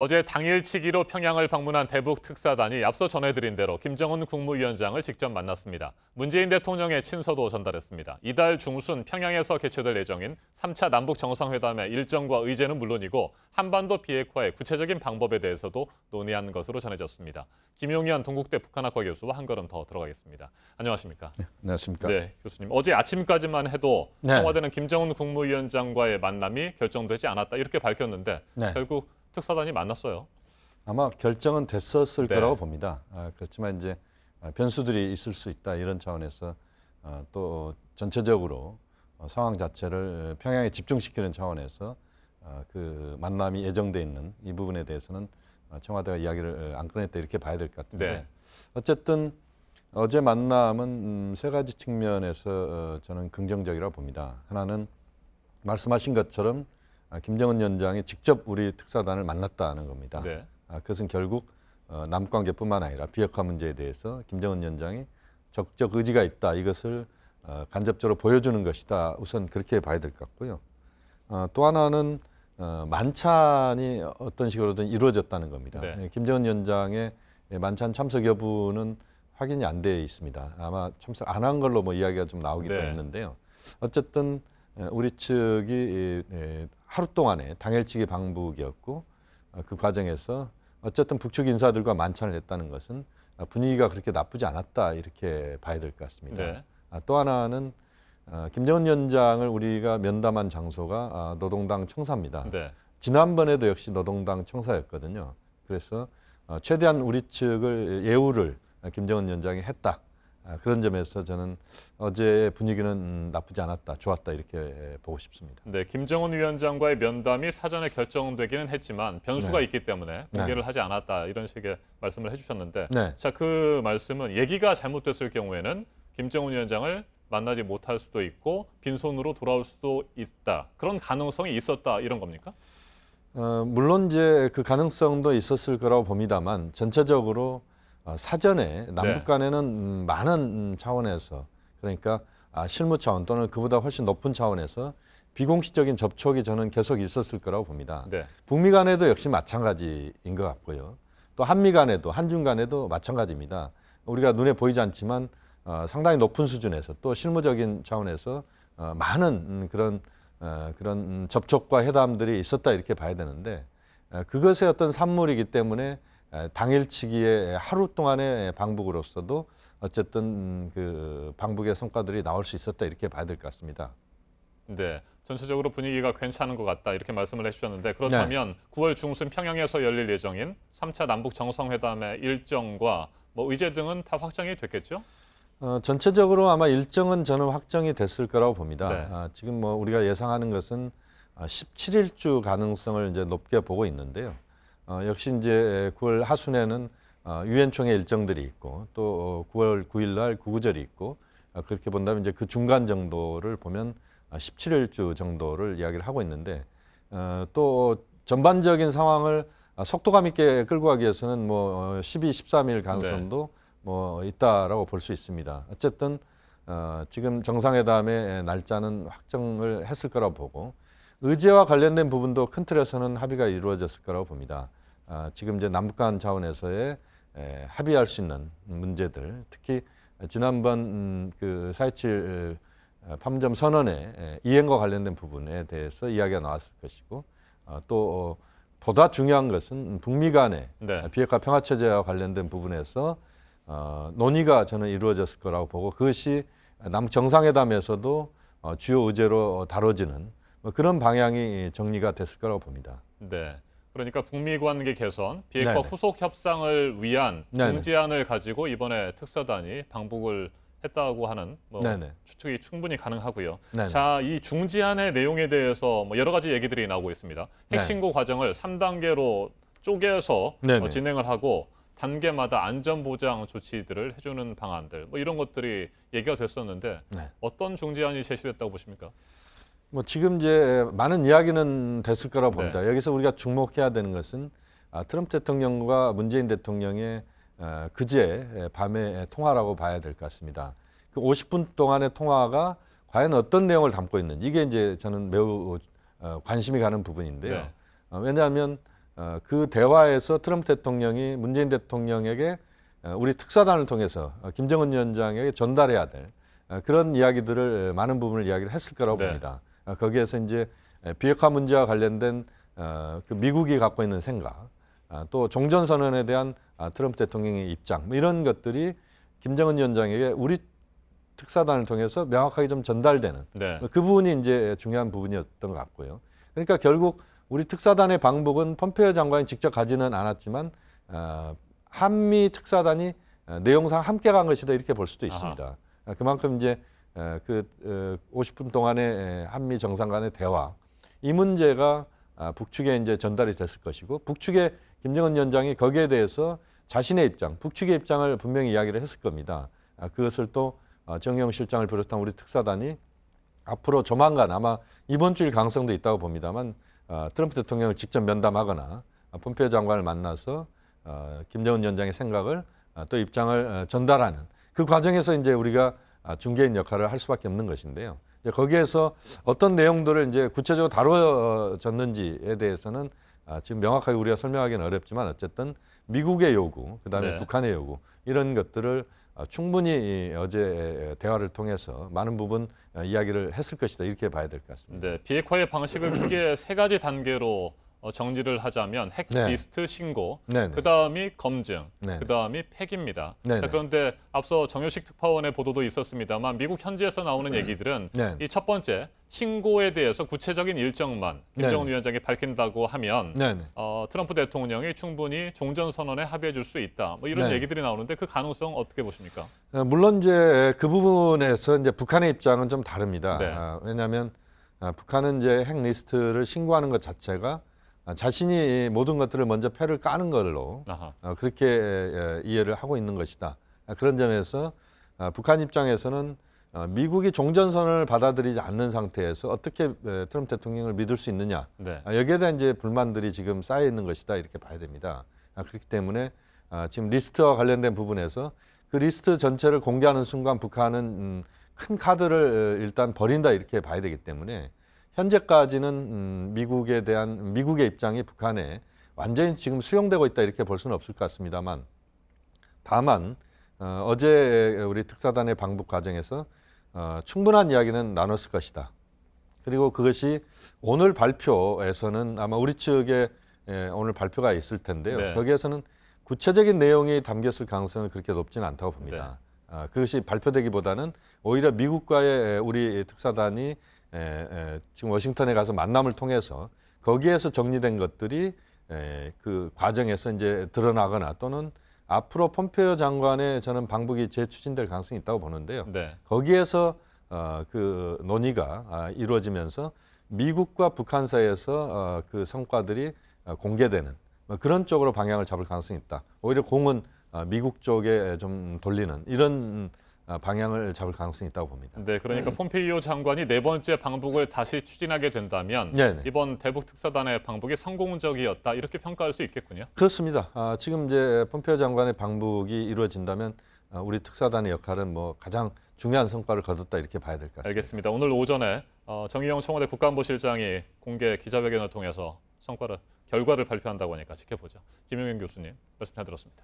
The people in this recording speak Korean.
어제 당일치기로 평양을 방문한 대북 특사단이 앞서 전해드린 대로 김정은 국무위원장을 직접 만났습니다. 문재인 대통령의 친서도 전달했습니다. 이달 중순 평양에서 개최될 예정인 3차 남북 정상회담의 일정과 의제는 물론이고 한반도 비핵화의 구체적인 방법에 대해서도 논의한 것으로 전해졌습니다. 김용현 동국대 북한학과 교수와 한 걸음 더 들어가겠습니다. 안녕하십니까? 네, 안녕하십니까? 네, 교수님. 어제 아침까지만 해도 청와대는 김정은 국무위원장과의 만남이 결정되지 않았다 이렇게 밝혔는데 결국 특사단이 만났어요. 아마 결정은 됐었을 거라고 봅니다. 그렇지만 이제 변수들이 있을 수 있다 이런 차원에서 또 전체적으로 상황 자체를 평양에 집중시키는 차원에서 그 만남이 예정돼 있는 이 부분에 대해서는 청와대가 이야기를 안 꺼냈다 이렇게 봐야 될 것 같은데 어쨌든 어제 만남은 세 가지 측면에서 저는 긍정적이라고 봅니다. 하나는 말씀하신 것처럼 김정은 위원장이 직접 우리 특사단을 만났다는 겁니다. 그것은 결국 남북관계뿐만 아니라 비핵화 문제에 대해서 김정은 위원장이 적극적 의지가 있다. 이것을 간접적으로 보여주는 것이다. 우선 그렇게 봐야 될 것 같고요. 또 하나는 만찬이 어떤 식으로든 이루어졌다는 겁니다. 김정은 위원장의 만찬 참석 여부는 확인이 안 돼 있습니다. 아마 참석 안 한 걸로 뭐 이야기가 좀 나오기도 했는데요. 어쨌든 우리 측이 하루 동안의 당일치기 방북이었고 그 과정에서 어쨌든 북측 인사들과 만찬을 했다는 것은 분위기가 그렇게 나쁘지 않았다 이렇게 봐야 될 것 같습니다. 또 하나는 김정은 위원장을 우리가 면담한 장소가 노동당 청사입니다. 지난번에도 역시 노동당 청사였거든요. 그래서 최대한 우리 측을 예우를 김정은 위원장이 했다. 그런 점에서 저는 어제의 분위기는 나쁘지 않았다, 좋았다 이렇게 보고 싶습니다. 네, 김정은 위원장과의 면담이 사전에 결정되기는 했지만 변수가 있기 때문에 공개를 하지 않았다 이런 식의 말씀을 해주셨는데 자, 그 말씀은 얘기가 잘못됐을 경우에는 김정은 위원장을 만나지 못할 수도 있고 빈손으로 돌아올 수도 있다. 그런 가능성이 있었다 이런 겁니까? 물론 이제 그 가능성도 있었을 거라고 봅니다만 전체적으로 사전에 남북 간에는 많은 차원에서 그러니까 실무 차원 또는 그보다 훨씬 높은 차원에서 비공식적인 접촉이 저는 계속 있었을 거라고 봅니다. 북미 간에도 역시 마찬가지인 것 같고요. 또 한미 간에도 한중 간에도 마찬가지입니다. 우리가 눈에 보이지 않지만 상당히 높은 수준에서 또 실무적인 차원에서 많은 그런 접촉과 회담들이 있었다 이렇게 봐야 되는데 그것의 어떤 산물이기 때문에 당일치기의 하루 동안의 방북으로서도 어쨌든 그 방북의 성과들이 나올 수 있었다 이렇게 봐야 될 것 같습니다. 네, 전체적으로 분위기가 괜찮은 것 같다 이렇게 말씀을 해주셨는데 그렇다면 9월 중순 평양에서 열릴 예정인 3차 남북 정상회담의 일정과 뭐 의제 등은 다 확정이 됐겠죠? 전체적으로 아마 일정은 저는 확정이 됐을 거라고 봅니다. 지금 뭐 우리가 예상하는 것은 17일주 가능성을 이제 높게 보고 있는데요. 역시 이제 9월 하순에는 유엔총회 일정들이 있고 또 9월 9일 날 구구절이 있고 그렇게 본다면 이제 그 중간 정도를 보면 17일주 정도를 이야기를 하고 있는데 또 전반적인 상황을 속도감 있게 끌고 가기 위해서는 뭐 12, 13일 가능성도 뭐 있다라고 볼 수 있습니다. 어쨌든 지금 정상회담의 날짜는 확정을 했을 거라고 보고 의제와 관련된 부분도 큰 틀에서는 합의가 이루어졌을 거라고 봅니다. 지금 이제 남북 간 차원에서의 합의할 수 있는 문제들, 특히 지난번 그 4.27 판문점 선언의 이행과 관련된 부분에 대해서 이야기가 나왔을 것이고 또 보다 중요한 것은 북미 간의 비핵화 평화체제와 관련된 부분에서 논의가 저는 이루어졌을 거라고 보고 그것이 남북 정상회담에서도 주요 의제로 다뤄지는 그런 방향이 정리가 됐을 거라고 봅니다. 그러니까 북미 관계 개선, 비핵화 후속 협상을 위한 중지안을 가지고 이번에 특사단이 방북을 했다고 하는 뭐 추측이 충분히 가능하고요. 자, 이 중지안의 내용에 대해서 뭐 여러 가지 얘기들이 나오고 있습니다. 핵신고 과정을 3단계로 쪼개서 진행을 하고 단계마다 안전보장 조치들을 해주는 방안들, 뭐 이런 것들이 얘기가 됐었는데 어떤 중지안이 제시됐다고 보십니까? 뭐 지금 이제 많은 이야기는 됐을 거라고 봅니다. 여기서 우리가 주목해야 되는 것은 트럼프 대통령과 문재인 대통령의 그제 밤의 통화라고 봐야 될 것 같습니다. 그 50분 동안의 통화가 과연 어떤 내용을 담고 있는지 이게 이제 저는 매우 관심이 가는 부분인데요. 왜냐하면 그 대화에서 트럼프 대통령이 문재인 대통령에게 우리 특사단을 통해서 김정은 위원장에게 전달해야 될 그런 이야기들을 많은 부분을 이야기를 했을 거라고 봅니다. 거기에서 이제 비핵화 문제와 관련된 그 미국이 갖고 있는 생각, 또 종전선언에 대한 트럼프 대통령의 입장, 뭐 이런 것들이 김정은 위원장에게 우리 특사단을 통해서 명확하게 좀 전달되는 그 부분이 이제 중요한 부분이었던 것 같고요. 그러니까 결국 우리 특사단의 방북은 폼페이오 장관이 직접 가지는 않았지만 한미 특사단이 내용상 함께 간 것이다 이렇게 볼 수도 있습니다. 그만큼 이제 그 50분 동안의 한미 정상 간의 대화, 이 문제가 북측에 이제 전달이 됐을 것이고, 북측의 김정은 위원장이 거기에 대해서 자신의 입장, 북측의 입장을 분명히 이야기를 했을 겁니다. 그것을 또 정의용 실장을 비롯한 우리 특사단이 앞으로 조만간 아마 이번 주일 가능성도 있다고 봅니다만 트럼프 대통령을 직접 면담하거나 폼페이오 장관을 만나서 김정은 위원장의 생각을 또 입장을 전달하는 그 과정에서 이제 우리가 중개인 역할을 할 수밖에 없는 것인데요. 이제 거기에서 어떤 내용들을 이제 구체적으로 다뤄졌는지에 대해서는 지금 명확하게 우리가 설명하기는 어렵지만 어쨌든 미국의 요구, 그다음에 북한의 요구 이런 것들을 충분히 어제 대화를 통해서 많은 부분 이야기를 했을 것이다 이렇게 봐야 될 것 같습니다. 네, 비핵화의 방식을 크게 세 가지 단계로 정리를 하자면 핵 리스트 신고, 그다음이 검증, 그다음이 폐기입니다. 자, 그런데 앞서 정효식 특파원의 보도도 있었습니다만 미국 현지에서 나오는 얘기들은 이 첫 번째 신고에 대해서 구체적인 일정만 김정은 위원장이 밝힌다고 하면 트럼프 대통령이 충분히 종전선언에 합의해 줄 수 있다. 뭐 이런 얘기들이 나오는데 그 가능성 어떻게 보십니까? 물론 이제 그 부분에서 이제 북한의 입장은 좀 다릅니다. 왜냐하면 북한은 이제 핵 리스트를 신고하는 것 자체가 자신이 모든 것들을 먼저 패를 까는 걸로 그렇게 이해를 하고 있는 것이다. 그런 점에서 북한 입장에서는 미국이 종전선언을 받아들이지 않는 상태에서 어떻게 트럼프 대통령을 믿을 수 있느냐. 여기에 대한 이제 불만들이 지금 쌓여 있는 것이다 이렇게 봐야 됩니다. 그렇기 때문에 지금 리스트와 관련된 부분에서 그 리스트 전체를 공개하는 순간 북한은 큰 카드를 일단 버린다 이렇게 봐야 되기 때문에 현재까지는 미국의 입장이 북한에 완전히 지금 수용되고 있다 이렇게 볼 수는 없을 것 같습니다만, 다만 어제 우리 특사단의 방북 과정에서 충분한 이야기는 나눴을 것이다. 그리고 그것이 오늘 발표에서는 아마 우리 측에 오늘 발표가 있을 텐데요. 거기에서는 구체적인 내용이 담겼을 가능성은 그렇게 높지는 않다고 봅니다. 그것이 발표되기보다는 오히려 미국과의 우리 특사단이 지금 워싱턴에 가서 만남을 통해서 거기에서 정리된 것들이 그 과정에서 이제 드러나거나 또는 앞으로 폼페이오 장관의 저는 방북이 재추진될 가능성이 있다고 보는데요. 거기에서 그 논의가 이루어지면서 미국과 북한 사이에서 그 성과들이 공개되는 그런 쪽으로 방향을 잡을 가능성이 있다. 오히려 공은 미국 쪽에 좀 돌리는 이런 방향을 잡을 가능성이 있다고 봅니다. 네, 그러니까 폼페이오 장관이 네 번째 방북을 다시 추진하게 된다면 이번 대북 특사단의 방북이 성공적이었다 이렇게 평가할 수 있겠군요. 그렇습니다. 지금 이제 폼페이오 장관의 방북이 이루어진다면 우리 특사단의 역할은 뭐 가장 중요한 성과를 거뒀다 이렇게 봐야 될 것 같습니다. 알겠습니다. 오늘 오전에 정의용 청와대 국가안보실장이 공개 기자회견을 통해서 결과를 발표한다고 하니까 지켜보죠. 김용현 교수님 말씀 잘 들었습니다.